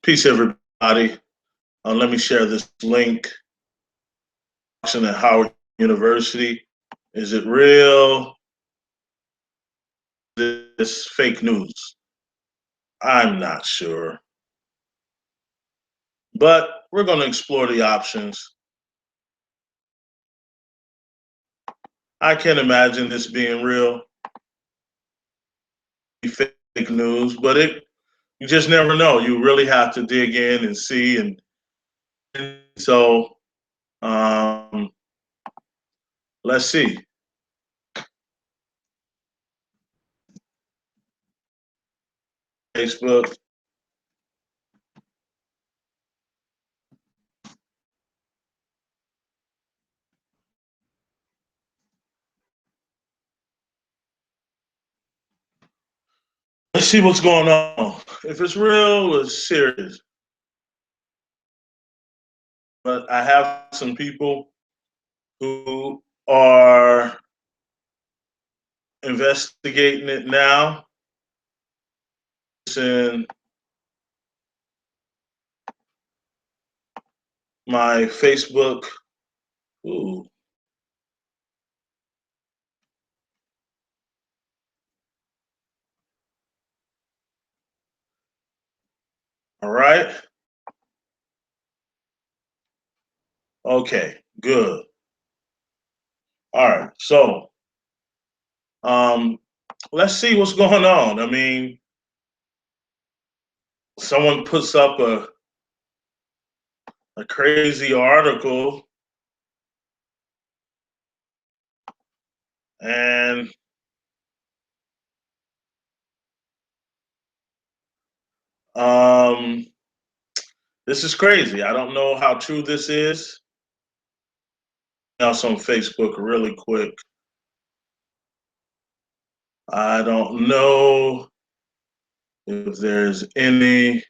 Peace, everybody. Let me share this link. At Howard University. Is it real? This fake news? I'm not sure. But we're going to explore the options. I can't imagine this being real. Fake news, but you just never know. You really have to dig in and see. And so let's see. Facebook. Let's see what's going on. If it's real, it's serious. But I have some people who are investigating it now. In my Facebook. Ooh. All right. Okay, good. All right. So let's see what's going on. I mean, someone puts up a crazy article and this is crazy. I don't know how true this is. Else on Facebook really quick. I don't know if there's any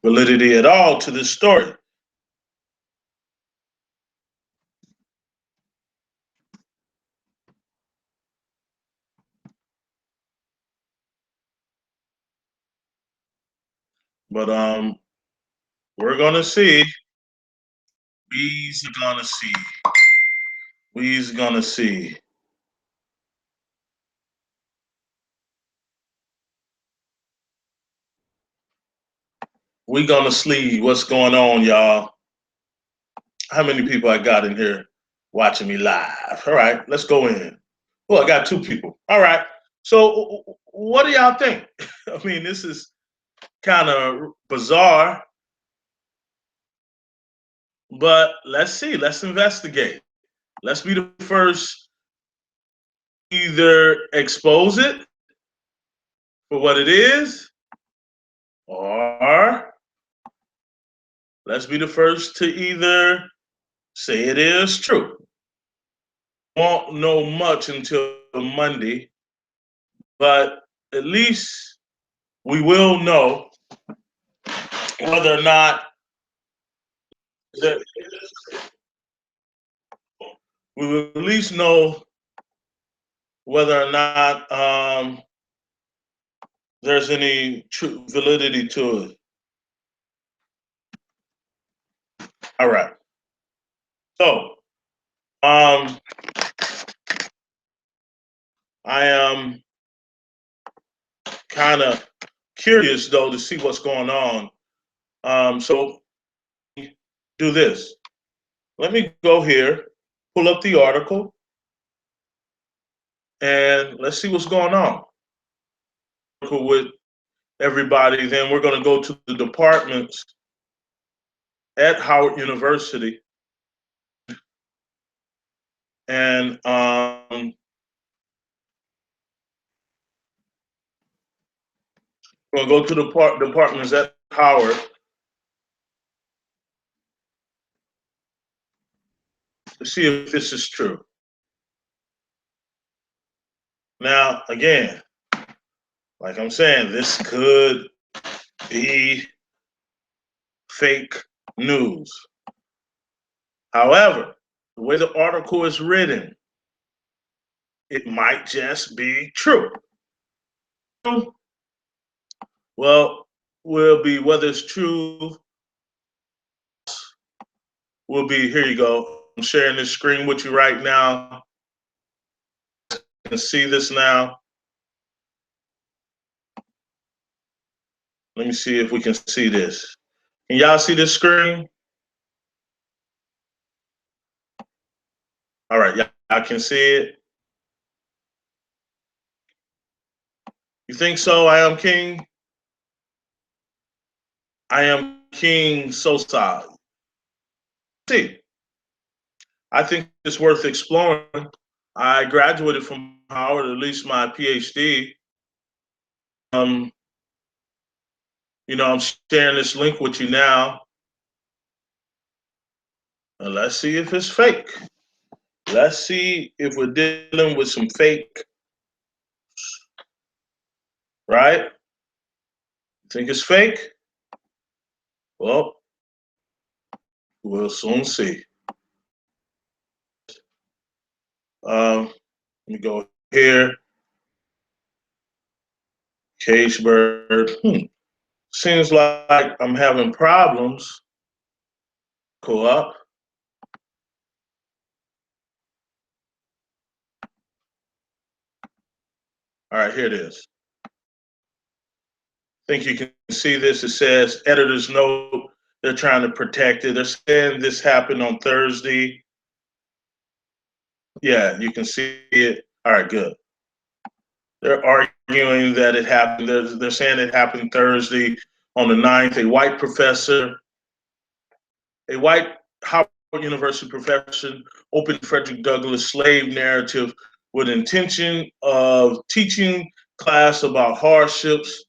validity at all to this story. But we're gonna see. We's gonna see. We's gonna see. We gonna see what's going on, y'all. How many people I got in here watching me live? All right, let's go in. Well, I got 2 people. All right. So what do y'all think? I mean, this is kind of bizarre, but let's see. Let's investigate. Let's be the first either expose it for what it is, or let's be the first to either say it is true. Won't know much until Monday, but at least we will know whether or not we will at least know whether or not there's any true validity to it. All right. So I am kind of curious though to see what's going on. So do this. Let me go here, pull up the article, and let's see what's going on with everybody. Then we're going to go to the departments at Howard University, and we're going to go to the departments at Howard to see if this is true. Now, again, like I'm saying, this could be fake news. However, the way the article is written, it might just be true. Well, will be whether it's true, will be, here you go. I'm sharing this screen with you right now. You can see this now. Let me see if we can see this. Can y'all see this screen? All right, y'all can see it. You think so? I am King. I am King Sosa. See, I think it's worth exploring. I graduated from Howard, at least my PhD. Um, I'm sharing this link with you now. And let's see if it's fake. Let's see if we're dealing with some fake, right? Think it's fake? Well, we'll soon see. Let me go here. Cageburg. Seems like I'm having problems. Co-op. All right, here it is. I think you can see this. It says editor's note. They're trying to protect it. They're saying this happened on Thursday. Yeah, you can see it. All right, good. They're arguing that it happened. They're saying it happened Thursday on the 9th. A white Howard University professor opened Frederick Douglass' slave narrative with intention of teaching class about hardships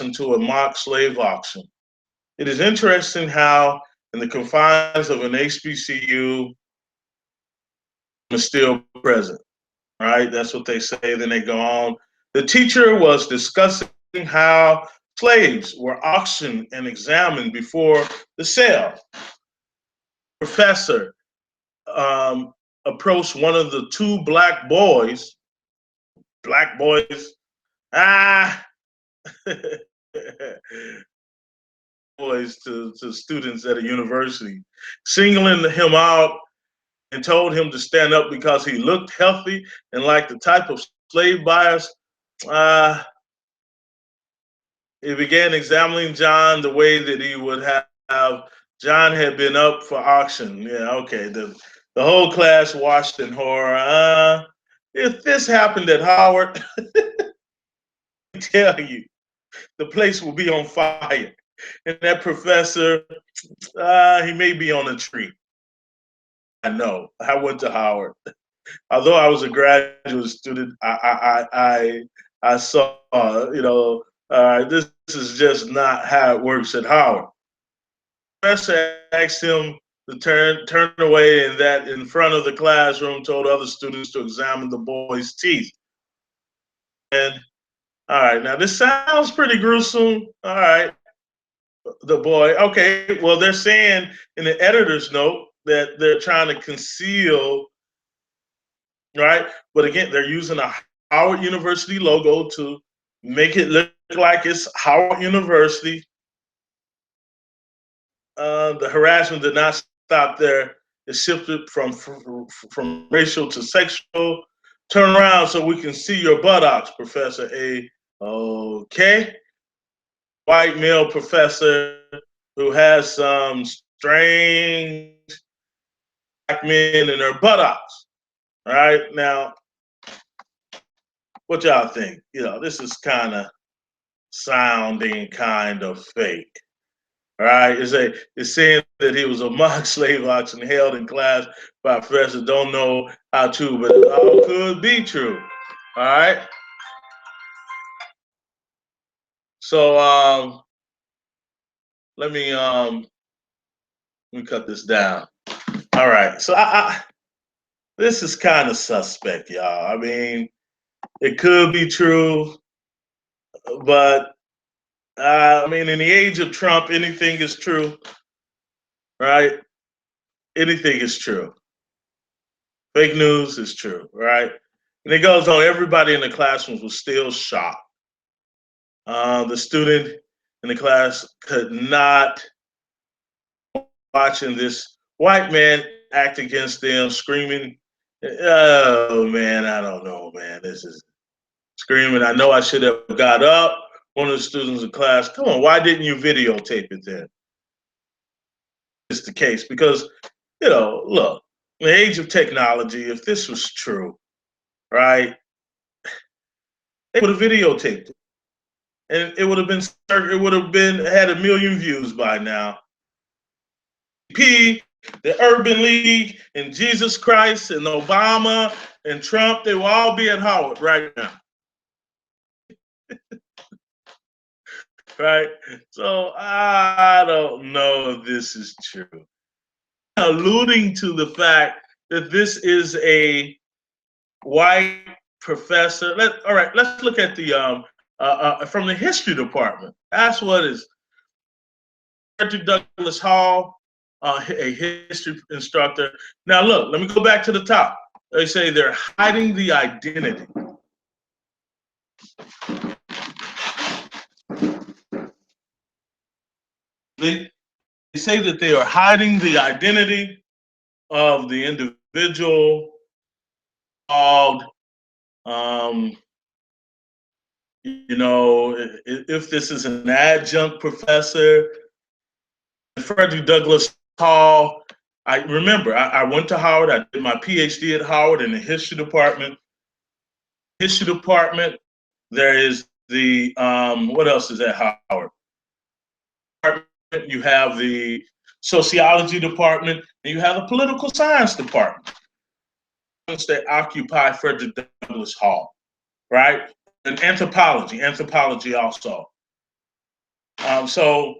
into a mock slave auction. It is interesting how, in the confines of an HBCU, is still present, right? That's what they say. Then they go on. The teacher was discussing how slaves were auctioned and examined before the sale. Professor approached one of the two black boys, ah, boys to students at a university, singling him out and told him to stand up because he looked healthy and like the type of slave buyers. He began examining John the way that he would have John had been up for auction. Yeah, okay. The whole class watched in horror. If this happened at Howard, I tell you, the place will be on fire. And that professor, he may be on a tree. I know. I went to Howard. Although I was a graduate student, I saw, this is just not how it works at Howard. The professor asked him to turn away, and that in front of the classroom told other students to examine the boy's teeth. And all right, now this sounds pretty gruesome. All right, the boy. Okay, well they're saying in the editor's note that they're trying to conceal, right? But again, they're using a Howard University logo to make it look like it's Howard University. The harassment did not stop there. It shifted from racial to sexual. Turn around so we can see your buttocks, Professor A. Okay. White male professor who has some strange black men in their buttocks. All right. Now, what y'all think? This is kind of sounding kind of fake. All right, it's saying that he was a mock slave auction held in class by a professor. Don't know how true, but it all could be true. All right. So let me cut this down. All right. So this is kind of suspect, y'all. I mean, it could be true, but I mean, in the age of Trump, anything is true, right? Anything is true. Fake news is true, right? And it goes on. Everybody in the classrooms was still shocked. The student in the class could not watching this white man act against them, screaming. Oh man, I don't know, man. This is screaming. I know I should have got up. One of the students in class, come on, why didn't you videotape it then? It's the case because, look, in the age of technology, if this was true, right, they would have videotaped it, and it would have been had 1 million views by now. The Urban League, and Jesus Christ, and Obama, and Trump, they will all be at Howard right now. Right? So I don't know if this is true. Alluding to the fact that this is a white professor. All right, let's look at the from the history department. That's what is Frederick Douglass Hall, a history instructor. Now look, let me go back to the top. They say they're hiding the identity. They say that they are hiding the identity of the individual called, if this is an adjunct professor, Frederick Douglass Hall. I remember I went to Howard. I did my PhD at Howard in the history department. History department. There is the what else is at Howard? You have the sociology department, and you have the political science department that occupy Frederick Douglass Hall, right? And anthropology also. So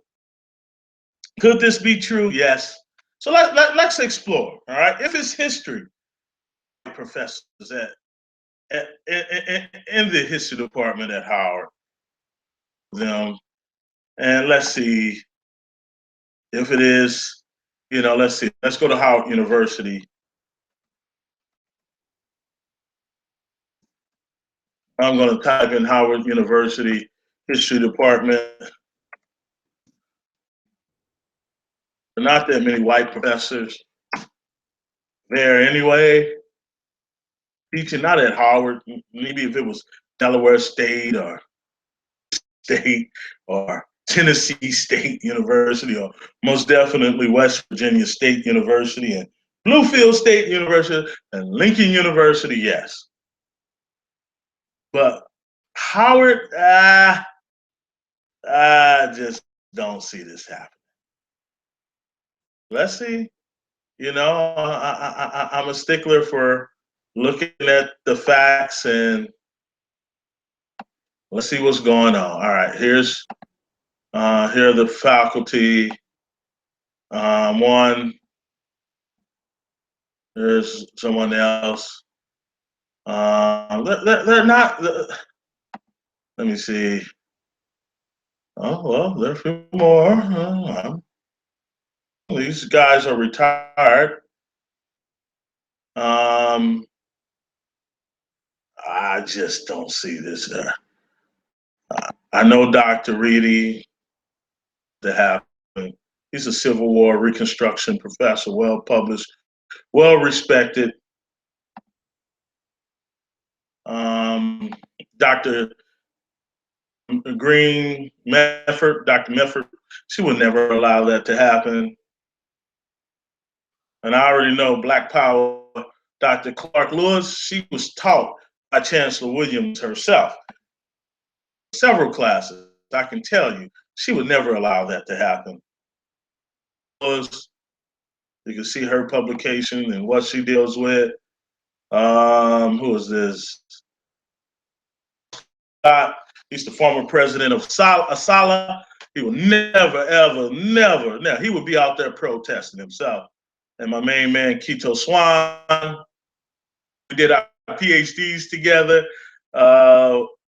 could this be true? Yes. So let's explore, all right? If it's history, professors in the history department at Howard, them, and let's see if it is, let's see. Let's go to Howard University. I'm going to type in Howard University history department. There are not that many white professors there anyway. Teaching not at Howard, maybe if it was Delaware State or Tennessee State University, or most definitely West Virginia State University and Bluefield State University and Lincoln University, yes. But Howard, I just don't see this happening. Let's see. I'm a stickler for looking at the facts, and let's see what's going on. All right, here are the faculty. One, there's someone else. They're not. Let me see. Oh well, there are a few more. These guys are retired. I just don't see this. I know Dr. Reedy to happen. He's a Civil War Reconstruction professor, well published, well respected. Dr. Green Mefford, Dr. Mefford, she would never allow that to happen. And I already know Black Power, Dr. Clark Lewis, she was taught by Chancellor Williams herself. Several classes, I can tell you, she would never allow that to happen. You can see her publication and what she deals with. Who is this? He's the former president of Asala. He would never, ever, never, he would be out there protesting himself. And my main man, Kito Swan, we did our PhDs together.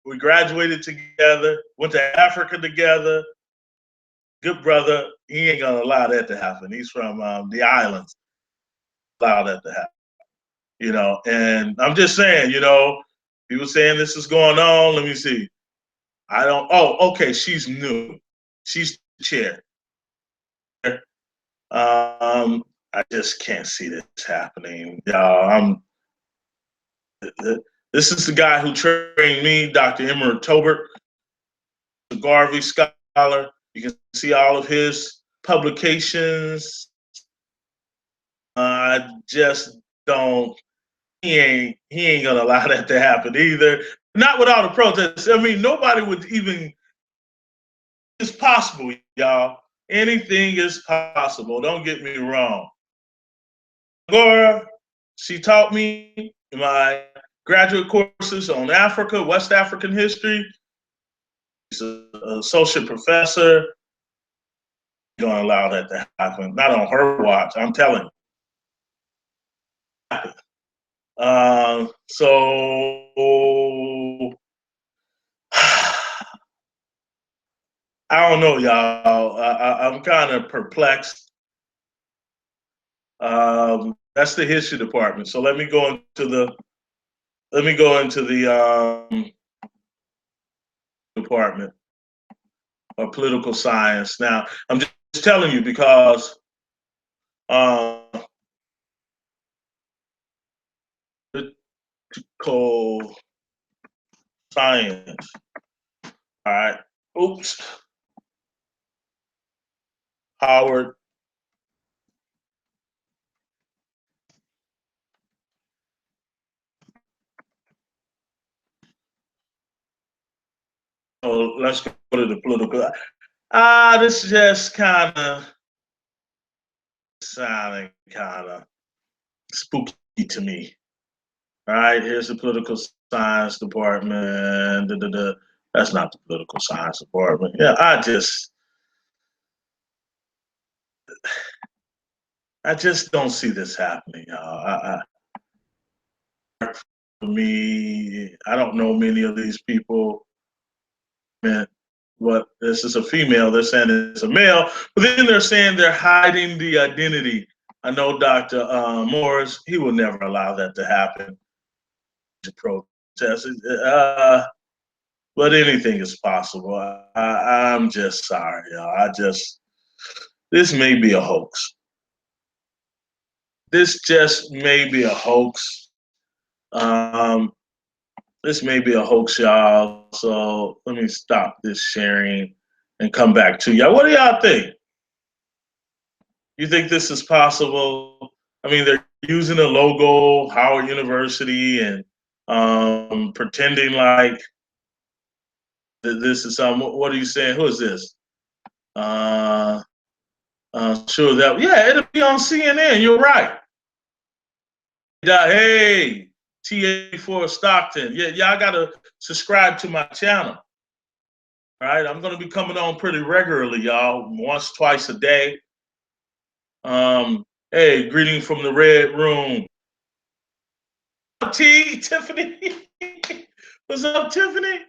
We graduated together, went to Africa together. Good brother. He ain't gonna allow that to happen. He's from the islands. Allow that to happen. And I'm just saying, people saying this is going on. Let me see. Okay, she's new. She's the chair. I just can't see this happening, y'all. This is the guy who trained me, Dr. Emerald Tobert, the Garvey Scholar. You can see all of his publications. I just don't. He ain't gonna allow that to happen either. Not without a protest. I mean, nobody would even. It's possible, y'all. Anything is possible. Don't get me wrong. Agora, she taught me my graduate courses on Africa, West African history. She's an associate professor. Don't allow that to happen. Not on her watch, I'm telling you. So I don't know, y'all. I'm kind of perplexed. That's the history department. So let me go into the department of political science. Now, I'm just telling you because political science. All right. Oops. Howard. So let's go to the political. This is just kind of sounding kind of spooky to me. All right, here's the political science department. That's not the political science department. Yeah, I just don't see this happening, y'all. For me, I don't know many of these people. But this is a female. They're saying it's a male, but then they're saying they're hiding the identity. I know Dr. Morris. He will never allow that to happen. To protest, but anything is possible. I'm just sorry, y'all. This may be a hoax. This just may be a hoax. This may be a hoax, y'all. So let me stop this sharing and come back to y'all. What do y'all think? You think this is possible? I mean, they're using a logo, Howard University, and pretending like this is some. What are you saying? Who is this? Sure that. Yeah, it'll be on CNN. You're right. Hey, TA4 Stockton. Yeah, y'all gotta subscribe to my channel. All right, I'm gonna be coming on pretty regularly, y'all. Once, twice a day. Hey, greeting from the Red Room. Tiffany. What's up, Tiffany?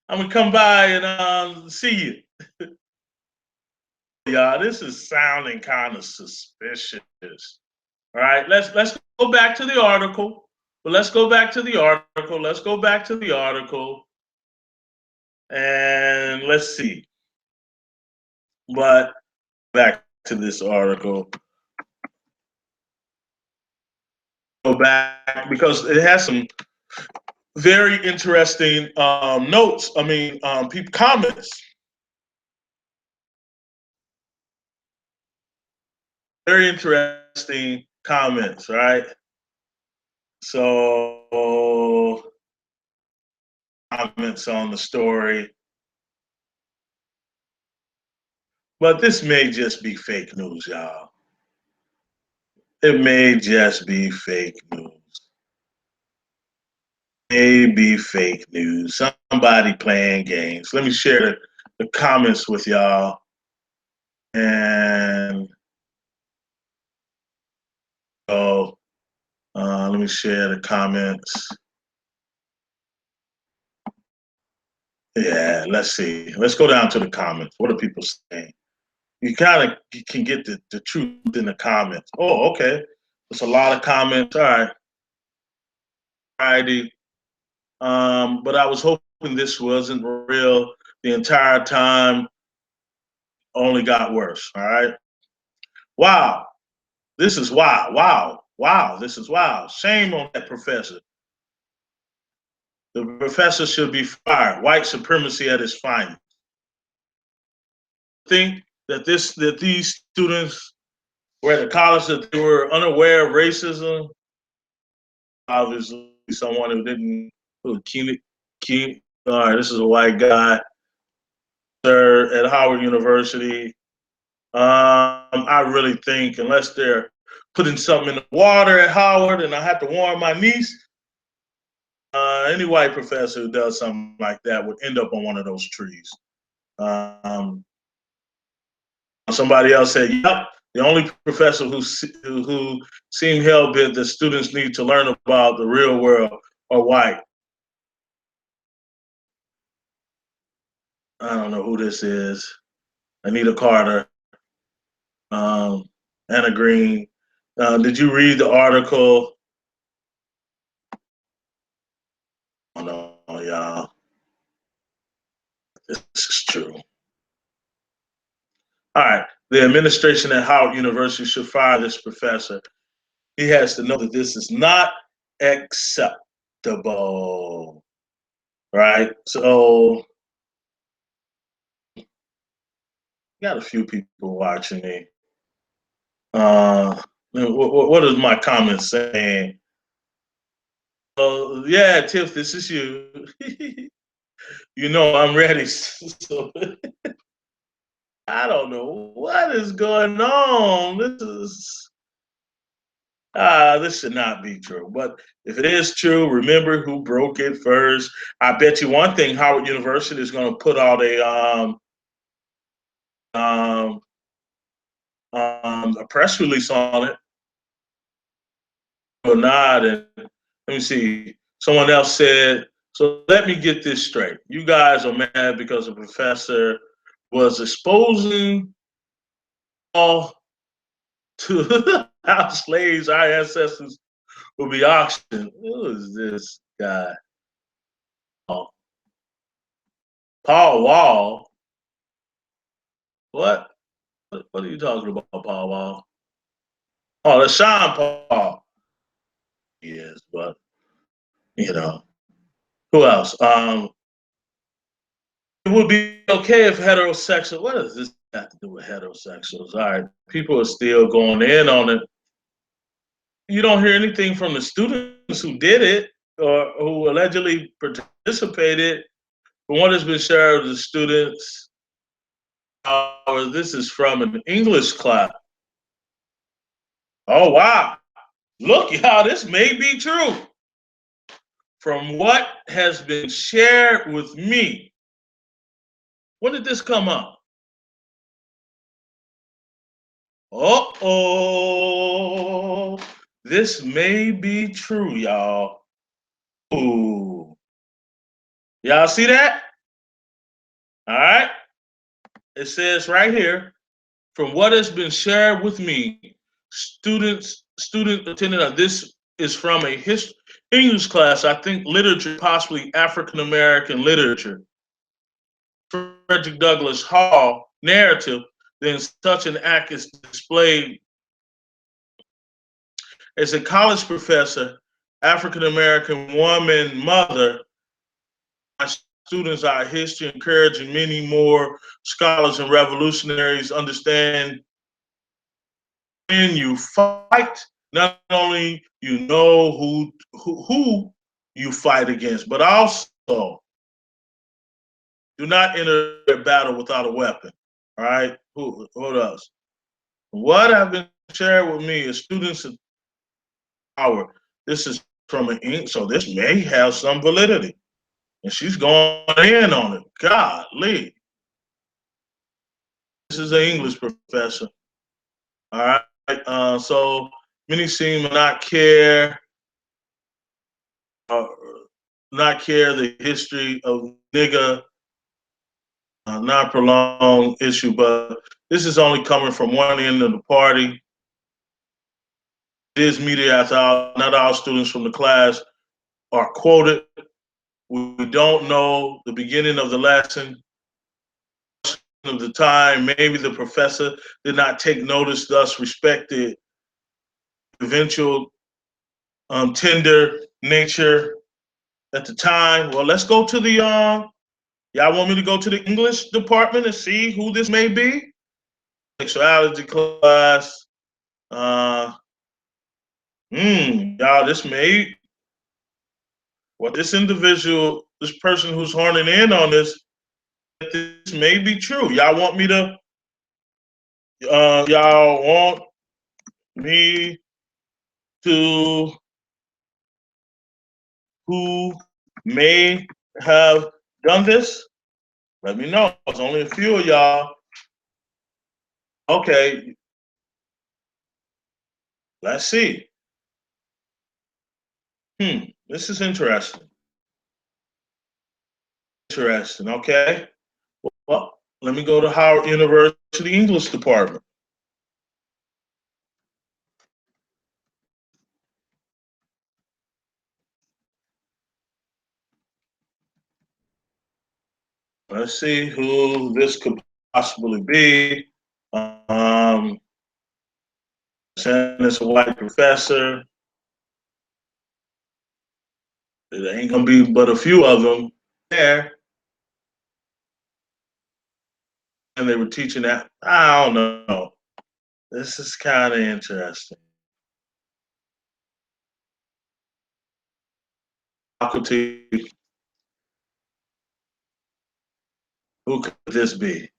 I'm gonna come by and see you. Y'all, this is sounding kind of suspicious. All right, let's go back to the article. But let's go back to the article. Let's go back to the article. And let's see. But back to this article. Go back because it has some very interesting notes. I mean, people comments. Very interesting comments, right? So comments on the story. But this may just be fake news, y'all. It may just be fake news. Maybe fake news. Somebody playing games. Let me share the comments with y'all. And so let me share the comments. Yeah, let's see. Let's go down to the comments. What are people saying? You kind of can get the truth in the comments. Oh, okay. There's a lot of comments. All right. Friday. But I was hoping this wasn't real. the entire time, only got worse. All right. Wow. This is wow. Wow. Wow. This is wow. Shame on that professor. The professor should be fired. White supremacy at its finest. Think that these students were at a college that they were unaware of racism. Obviously, someone who didn't keep. All right, this is a white guy, sir, at Howard University. I really think unless they're putting something in the water at Howard, and I have to warn my niece, any white professor who does something like that would end up on one of those trees. Um, Somebody else said, "Yep, the only professor who seemed hell bent that students need to learn about the real world are white." I don't know who this is. Anita Carter, um, Anna Green. Did you read the article? Oh no, y'all. This is true. All right. The administration at Howard University should fire this professor. He has to know that this is not acceptable. Right? So, got a few people watching me. What is my comment saying? Oh, yeah, Tiff, this is you. You know I'm ready. So, I don't know what is going on. This should not be true. But if it is true, remember who broke it first. I bet you one thing: Howard University is going to put out um, a press release on it or not. And let me see. Someone else said. So let me get this straight. You guys are mad because the professor was exposing all to how slaves, our ancestors, will be auctioned. Who is this guy? Oh, Paul Wall. What? What are you talking about, Paul Wall? Oh, that's Sean Paul. Yes, but you know who else? It would be okay if heterosexual. What does this have to do with heterosexuals? All right, people are still going in on it. You don't hear anything from the students who did it or who allegedly participated. From what has been shared with the students, this is from an English class. Oh wow! Look, y'all, this may be true. From what has been shared with me, when did this come up? Uh-oh. This may be true, y'all. Ooh. Y'all see that? All right. It says right here, from what has been shared with me, student attending this is from a English class, I think literature, possibly African American literature. Frederick Douglass Hall narrative, then such an act is displayed. As a college professor, African American woman, mother, my students are history, encouraging many more scholars and revolutionaries understand when you fight, not only you know who you fight against, but also do not enter a battle without a weapon. All right, what else? What have been shared with me is students of power. This is from an ink, so this may have some validity. And she's going in on it. Golly. This is an English professor. All right. So many seem to uh, not care the history of nigga, not prolonged issue, but this is only coming from one end of the party. It is media as not all students from the class are quoted. We don't know the beginning of the lesson. of the time, maybe the professor did not take notice, thus respected eventual tender nature at the time. Well, let's go to the y'all want me to go to the English department and see who this may be? Sexuality class. Y'all, this may, well, this individual, this person who's horning in on this may be true. Y'all want me to, y'all want me to, who may have done this? Let me know. It's only a few of y'all. Okay, let's see. This is interesting. Interesting, okay. Well, let me go to Howard University English department. Let's see who this could possibly be. Saying it's a white professor. There ain't gonna be but a few of them there. And they were teaching that. I don't know. This is kind of interesting. Faculty. Who could this be?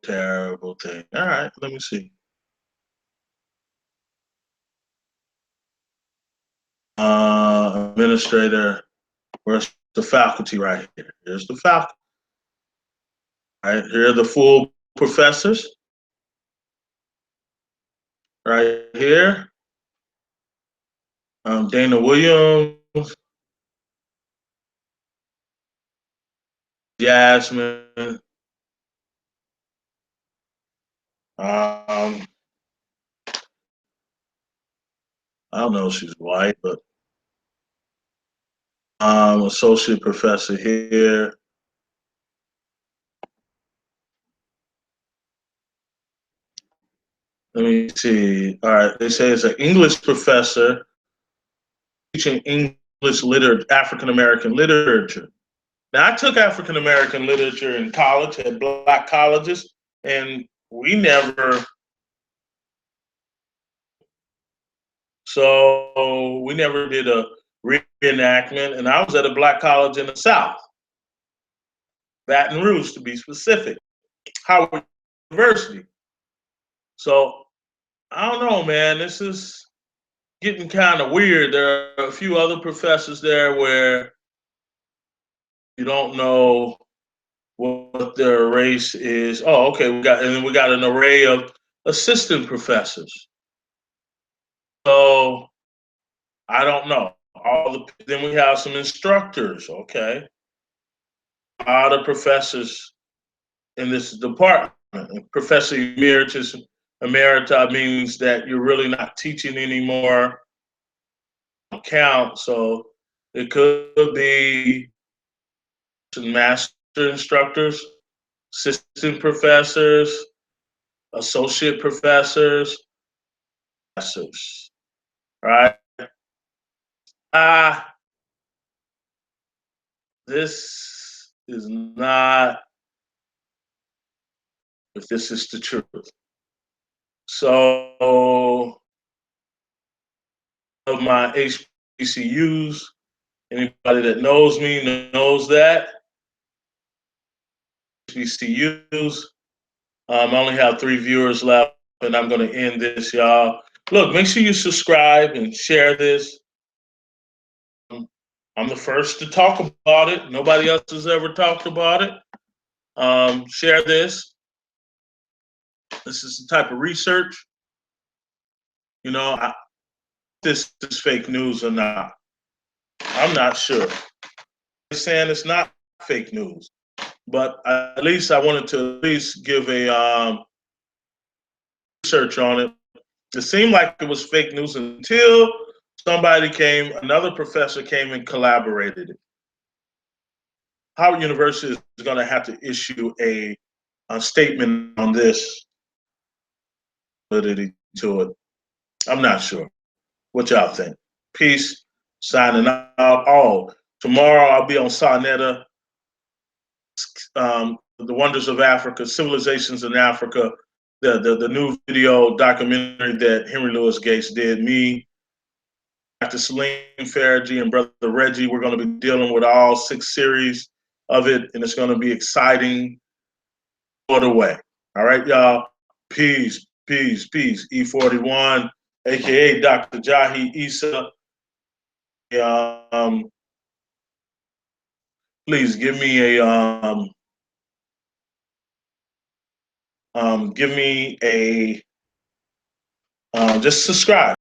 Terrible thing. All right, let me see. Administrator. Where's the faculty right here? Here's the faculty. All right, here are the full professors. Right here. Dana Williams, Jasmine. I don't know if she's white, but associate professor here. Let me see. All right, they say it's an English professor teaching English literature, African American literature. Now, I took African American literature in college at black colleges, and we never, so we never did a reenactment. And I was at a black college in the South, Baton Rouge to be specific, Howard University. So I don't know, man. This is getting kind of weird. There are a few other professors there where you don't know what their race is. Oh, okay. We got an array of assistant professors. So I don't know. Then we have some instructors. Okay, a lot of professors in this department. Professor emeritus, emerita means that you're really not teaching anymore. Count. So it could be master instructors, assistant professors, associate professors, professors, right? This is not, if this is the truth. So, of my HBCUs, anybody that knows me knows that. HBCUs, I only have 3 viewers left, and I'm going to end this, y'all. Look, make sure you subscribe and share this. I'm the first to talk about it. Nobody else has ever talked about it. Share this. This is the type of research. You know, this is fake news or not. I'm not sure. I'm saying it's not fake news, but at least I wanted to at least give a research on it. It seemed like it was fake news until another professor came and collaborated it. Howard University is going to have to issue a statement on this validity to it. I'm not sure. What y'all think? Peace. Signing out. Oh, tomorrow I'll be on Sarnetta, The Wonders of Africa, Civilizations in Africa, the new video documentary that Henry Louis Gates did. Me, Dr. Salim Fariji, and Brother Reggie, we're going to be dealing with all 6 series of it, and it's going to be exciting all the way. All right, y'all. Peace, peace, peace. E41, aka Dr. Jahi Issa. Please give me a just subscribe.